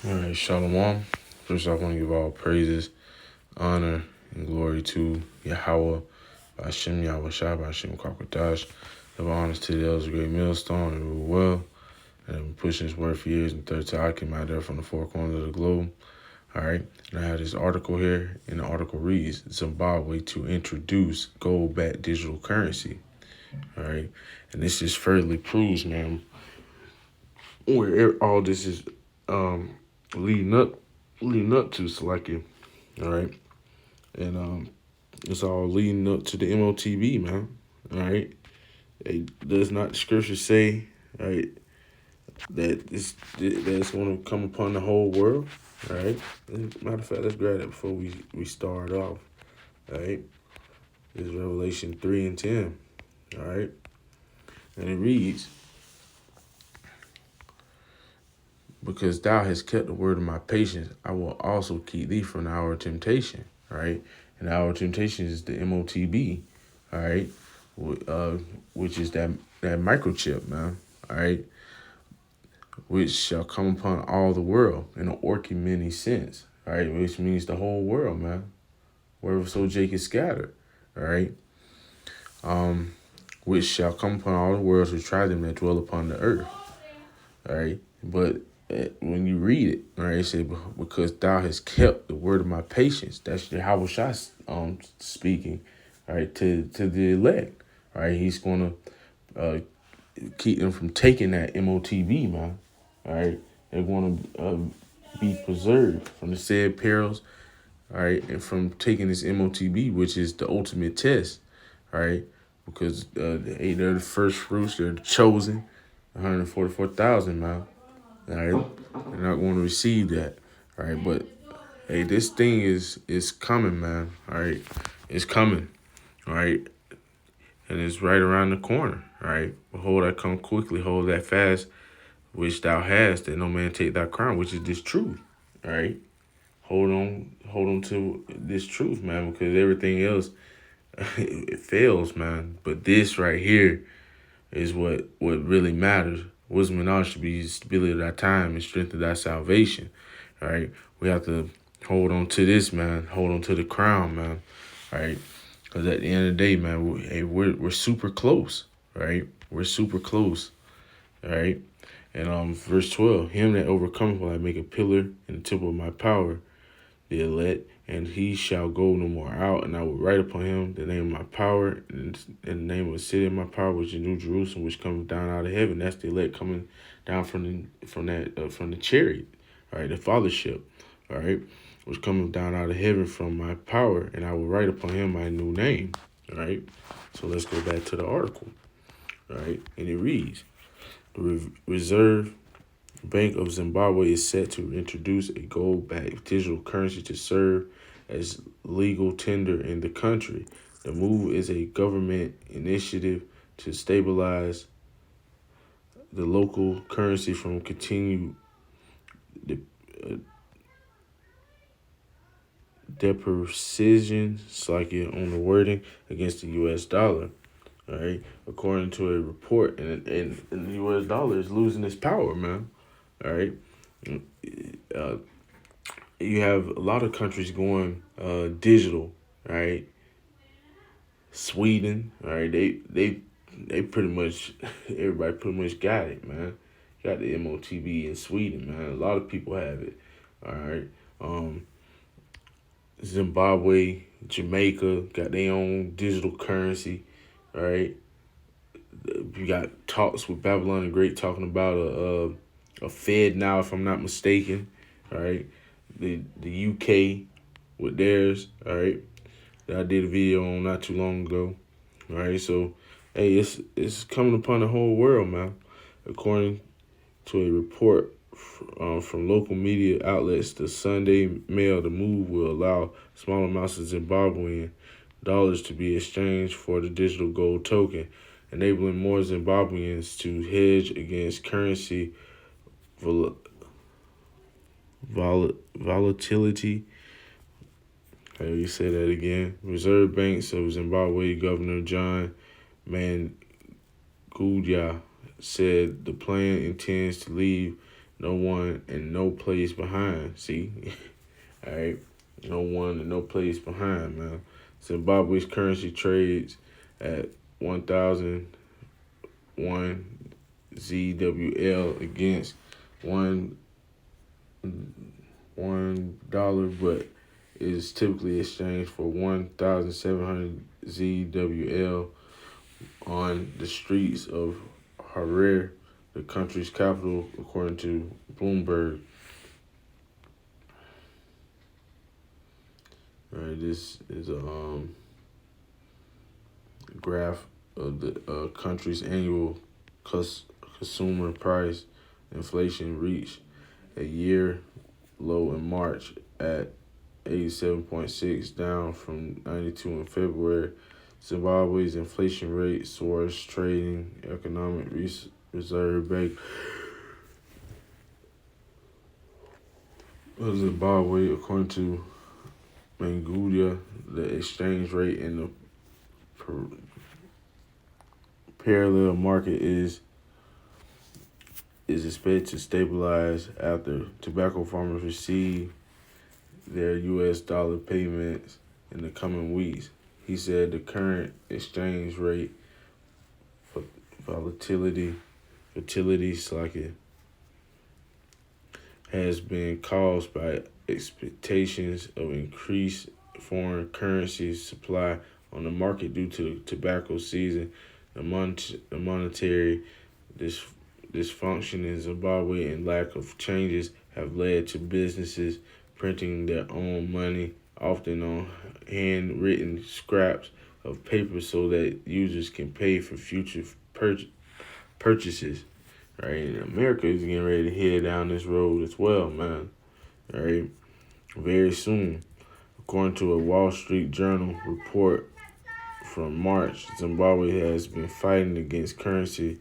All right, Shalom. First off, I want to give all praises, honor, and glory to Yahweh, Hashem Yahweh Shai, Hashem Kwakatash. Give honors to the elders of Great Millstone and rule well. And I've been pushing this word for years. And third time I came out there from the four corners of the globe. All right, and I have this article here, and the article reads Zimbabwe to introduce gold-backed digital currency. All right, and this just further proves, man, where all this is leading up to Selective. All right, and it's all leading up to the motb, man. All right, does not the scripture say, all right, that it's going to come upon the whole world? All right, matter of fact, let's grab that before we start off. All right, this is Revelation 3:10. All right, and it reads, because thou hast kept the word of my patience, I will also keep thee from the hour of temptation. All right, and the hour of temptation is the motb. All right, which is that microchip, man. All right, which shall come upon all the world in an many sense. All right, which means the whole world, man. Wherever so Jake is scattered. All right, which shall come upon all the worlds to try them that dwell upon the earth. All right, but when you read it, all right, it says, because thou hast kept the word of my patience. That's Yahweh Shai speaking, all right, to the elect. All right, he's going to keep them from taking that motb, man. All right, they're going to be preserved from the said perils, all right, and from taking this motb, which is the ultimate test, all right, because they're the first fruits, they're the chosen, 144,000, man. All right, they're not going to receive that. All right, but hey, this thing is coming, man. All right, it's coming. All right, and it's right around the corner. All right, behold, I come quickly. Hold that fast, which thou hast, that no man take thy crown, which is this truth. All right, hold on to this truth, man, because everything else it fails, man. But this right here is what really matters. Wisdom and knowledge should be stability of thy time and strength of thy salvation. All right, we have to hold on to this, man. Hold on to the crown, man. All right, because at the end of the day, man, we're super close. Right, we're super close. All right, and verse 12, him that overcometh will I make a pillar in the temple of my power, the elect, and he shall go no more out, and I will write upon him the name of my power, and the name of the city of my power, which is New Jerusalem, which comes down out of heaven. That's the elect coming down from the chariot, all right, the fathership, all right, which coming down out of heaven from my power, and I will write upon him my new name. All right, so let's go back to the article. All right, and it reads, the Reserve Bank of Zimbabwe is set to introduce a gold-backed digital currency to serve as legal tender in the country. The move is a government initiative to stabilize the local currency from continued depreciation, on the wording, against the U.S. dollar. All right, according to a report, and the U.S. dollar is losing its power, man. All right, you have a lot of countries going digital, right? Sweden, all right, they pretty much, everybody pretty much got it, man. Got the motb in Sweden, man. A lot of people have it. All right, Zimbabwe, Jamaica got their own digital currency. All right, you got talks with Babylon the Great talking about a Fed now, if I'm not mistaken. All right, the UK with theirs. All right, that I did a video on not too long ago. All right, so hey, it's coming upon the whole world, man. According to a report from local media outlets, the Sunday Mail, the move will allow small amounts of Zimbabwean dollars to be exchanged for the digital gold token, enabling more Zimbabweans to hedge against currency volatility. How do you say that again? Reserve Banks of Zimbabwe Governor John Mangudya said the plan intends to leave no one and no place behind. See, all right, no one and no place behind, man. Zimbabwe's currency trades at 1,001 ZWL against one $1, but is typically exchanged for 1,700 ZWL on the streets of Harare, the country's capital, according to Bloomberg. All right, this is a graph of the country's annual consumer price inflation reached a year low in March at 87.6, down from 92 in February. Zimbabwe's inflation rate soars, trading economic reserve bank of Zimbabwe, according to Mangudia, the exchange rate in the parallel market is expected to stabilize after tobacco farmers receive their U.S. dollar payments in the coming weeks. He said the current exchange rate volatility slacking has been caused by expectations of increased foreign currency supply on the market due to tobacco season. The monetary dysfunction in Zimbabwe and lack of changes have led to businesses printing their own money, often on handwritten scraps of paper, so that users can pay for future purchases. Right, and America is getting ready to head down this road as well, man. All right, very soon, according to a Wall Street Journal report from March, Zimbabwe has been fighting against currency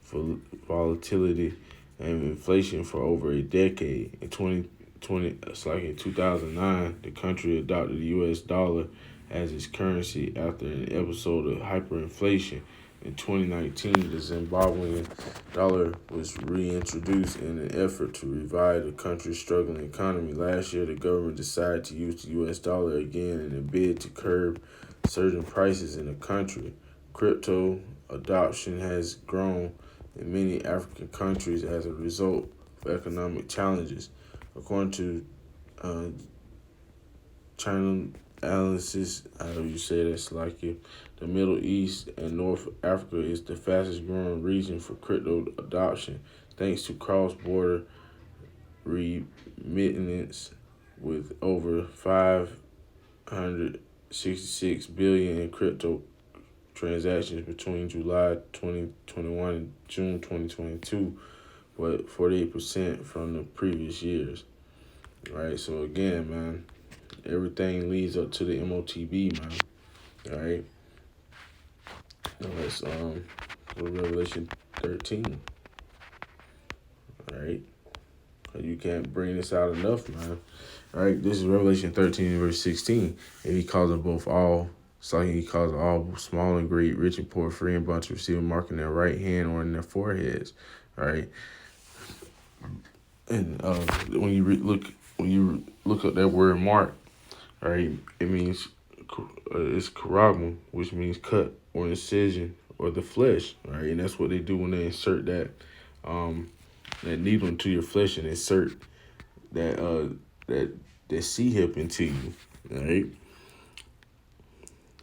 for volatility and inflation for over a decade. In 2020, in 2009, the country adopted the U.S. dollar as its currency after an episode of hyperinflation. In 2019, the Zimbabwean dollar was reintroduced in an effort to revive the country's struggling economy. Last year, the government decided to use the U.S. dollar again in a bid to curb surging prices in the country. Crypto adoption has grown in many African countries as a result of economic challenges. According to China analysis, how do you say that's like it? The Middle East and North Africa is the fastest growing region for crypto adoption, thanks to cross-border remittance, with over 566 billion in crypto transactions between July 2021 and June 2022, but 48% from the previous years. Right, so again, man, everything leads up to the motb, man. All right, now let's go to Revelation 13. All right, you can't bring this out enough, man. All right, this is Revelation 13 verse 16, and he calls them both all. It's like he calls all small and great, rich and poor, free and bond to receive a mark in their right hand or in their foreheads. All right, and when you look up that word mark, all right, it means it's karagma, which means cut or incision or the flesh. All right, and that's what they do when they insert that needle into your flesh and insert that C-hip into you. All right,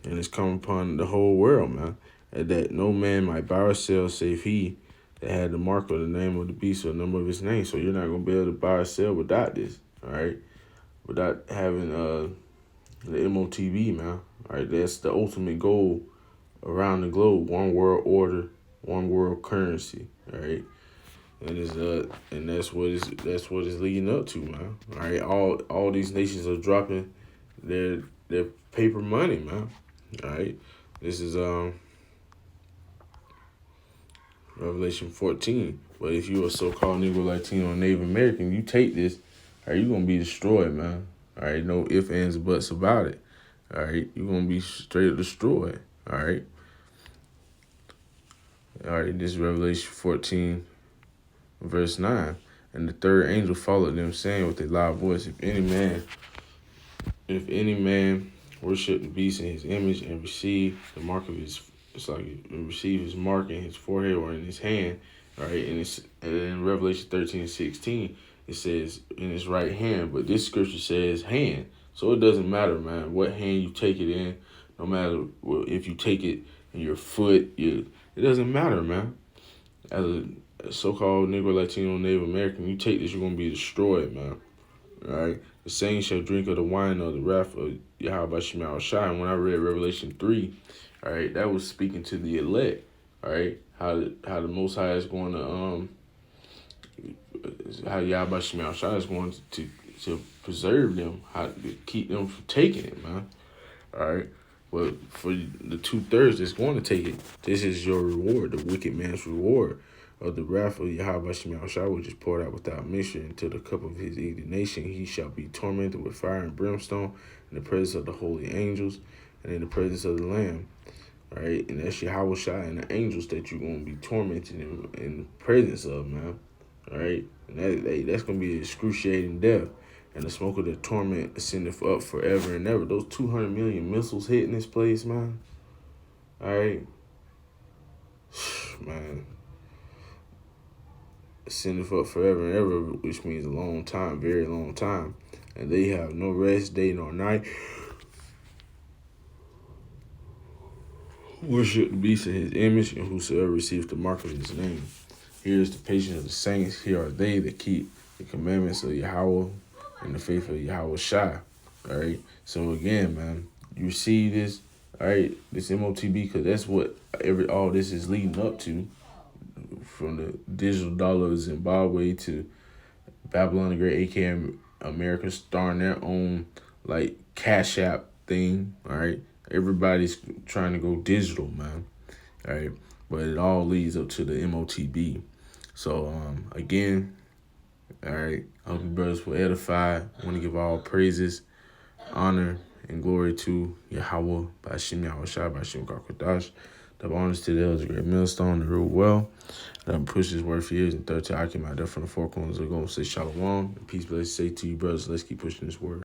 and it's come upon the whole world, man, that no man might buy or sell save he that had the mark of the name of the beast or the number of his name. So you're not gonna be able to buy or sell without this. All right, without having the motb, man. All right, that's the ultimate goal around the globe: one world order, one world currency. All right, and that's what it's leading up to, man. All right, all these nations are dropping their paper money, man. All right, this is Revelation 14. But if you a so-called Negro, Latino, or Native American, you take this, all right, you're gonna be destroyed, man. All right, no ifs, ands, buts about it. All right, you're gonna be straight up destroyed. All right. All right, this is Revelation 14, verse 9. And the third angel followed them, saying with a loud voice, if any man worship the beast in his image and receive the mark of his, it's like receive his mark in his forehead or in his hand, all right. And in Revelation 13:16, it says in his right hand, but this scripture says hand, so it doesn't matter, man, what hand you take it in. No matter if you take it in your foot, it doesn't matter, man. As a so-called Negro, Latino, Native American, you take this, you're gonna be destroyed, man. All right. The saints shall drink of the wine of the wrath of Yahweh Shema Shai. And when I read Revelation 3, all right, that was speaking to the elect. All right. How the Most High is going to how Yahweh Shema Shai is going to preserve them, how to keep them from taking it, man. All right. But for the 2/3 that's going to take it, this is your reward, the wicked man's reward of the wrath of Yahweh Shema Shai, which is poured out without measure into the cup of his indignation. He shall be tormented with fire and brimstone in the presence of the holy angels and in the presence of the Lamb. All right, and that's Yahweh Shai and the angels that you're going to be tormented in the presence of, man. All right, and that's going to be an excruciating death. And the smoke of the torment ascendeth up forever and ever. Those 200 million missiles hitting this place, man. All right, man. Ascendeth up forever and ever, which means a long time, very long time. And they have no rest, day nor night. Worship the beast in his image, and whosoever receives the mark of his name. Here is the patience of the saints. Here are they that keep the commandments of Yahweh and the faith of Yahweh Shai. All right. So again, man, you see this, all right, this motb, because that's what all this is leading up to. From the digital dollar of Zimbabwe to Babylon the Great, aka America, starting their own like Cash App thing. All right, everybody's trying to go digital, man. All right, but it all leads up to the motb. So again, all right, I hope you brothers were edified. I want to give all praises, honor, and glory to Yahweh by Shem Yahweh Shai by Shem Kakodash. The honors to the elders, great millstone, the real well. That push this word for years, and third to I came out there from the four corners of going to say shalom and peace, blessings say to you, brothers. Let's keep pushing this word.